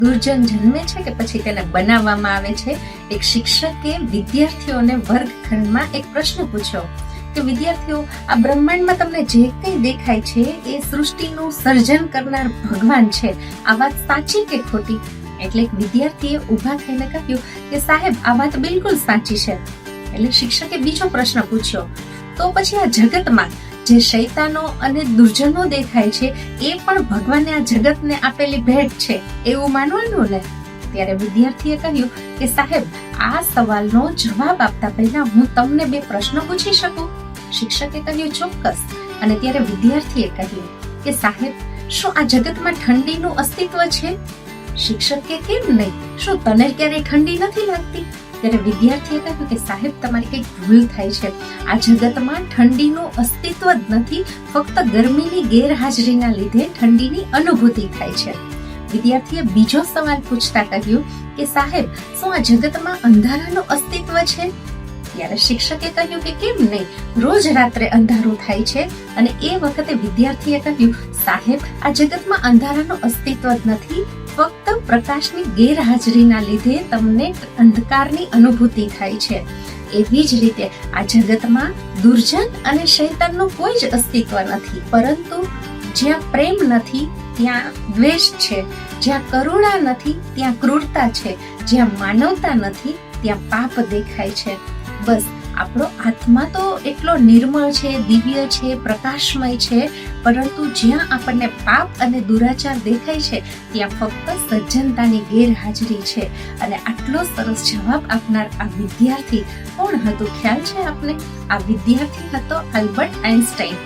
દુર્જન જન્મે છે કે પછી તેને બનાવવામાં આવે છે? એક શિક્ષકે વિદ્યાર્થીઓને વર્ગખંડમાં એક પ્રશ્ન પૂછ્યો કે વિદ્યાર્થીઓ, આ બ્રહ્માંડમાં તમને જે કંઈ દેખાય છે એ સૃષ્ટિનું સર્જન કરનાર ભગવાન છે, આ વાત સાચી કે ખોટી? એટલે એક વિદ્યાર્થીએ ઊભા થઈને કહ્યું કે સાહેબ, આ વાત બિલકુલ સાચી છે. એટલે શિક્ષકે બીજો પ્રશ્ન પૂછ્યો, તો પછી આ જગતમાં જે શૈતાનો અને દુર્જનો દેખાય છે એ પણ ભગવાને આ જગતને આપેલી ભેટ છે એવું માનવાનું ને? ત્યારે વિદ્યાર્થીએ કહ્યું કે સાહેબ, આ સવાલનો જવાબ આપતા પહેલા હું તમને બે પ્રશ્ન પૂછી શકું? શિક્ષકે કહ્યું ચોક્કસ. અને ત્યારે વિદ્યાર્થીએ કહ્યું કે સાહેબ, શું આ જગતમાં ઠંડીનું અસ્તિત્વ છે? શિક્ષકે કેમ નહીં, શું તને ક્યારેય ઠંડી નથી લાગતી? ત્યારે વિદ્યાર્થીએ કહ્યું કે સાહેબ, તમારી કંઈક ભૂલ થાય છે. આ જગતમાં ઠંડીનું અસ્તિત્વ જ નથી, ફક્ત ગરમીની ગેરહાજરીના લીધે ઠંડીની અનુભૂતિ થાય છે. વિદ્યાર્થીએ બીજો સવાલ પૂછતા કહ્યું કે સાહેબ, શું આ જગતમાં અંધારાનું અસ્તિત્વ છે? ત્યારે શિક્ષકે કહ્યું કે કેમ નહીં, રોજ રાત્રે અંધારું થાય છે. અને એ વખતે વિદ્યાર્થીએ કહ્યું સાહેબ, આ જગતમાં અંધારાનું અસ્તિત્વ જ નથી, ફક્ત પ્રકાશની ગેરહાજરીના લીધે તમને અંધકારની અનુભૂતિ થાય છે. એવી જ રીતે આ જગતમાં દુર્જન અને શૈતાનનું કોઈ જ અસ્તિત્વ નથી, પરંતુ જ્યાં પ્રેમ નથી ત્યાં દ્વેષ છે, જ્યાં કરુણા નથી ત્યાં ક્રૂરતા છે, જ્યાં માનવતા નથી ત્યાં પાપ દેખાય છે. બસ, આપણો આત્મા તો એટલો નિર્મળ છે, દિવ્ય છે, પ્રકાશમય છે, પરંતુ જ્યાં આપણને પાપ અને દુરાચાર દેખાય છે ત્યાં ફક્ત સજ્જનતાની ગેરહાજરી છે. અને આટલો સરસ જવાબ આપનાર આ વિદ્યાર્થી કોણ હતું ખ્યાલ છે આપને? આ વિદ્યાર્થી હતો આલ્બર્ટ આઇન્સ્ટાઈન.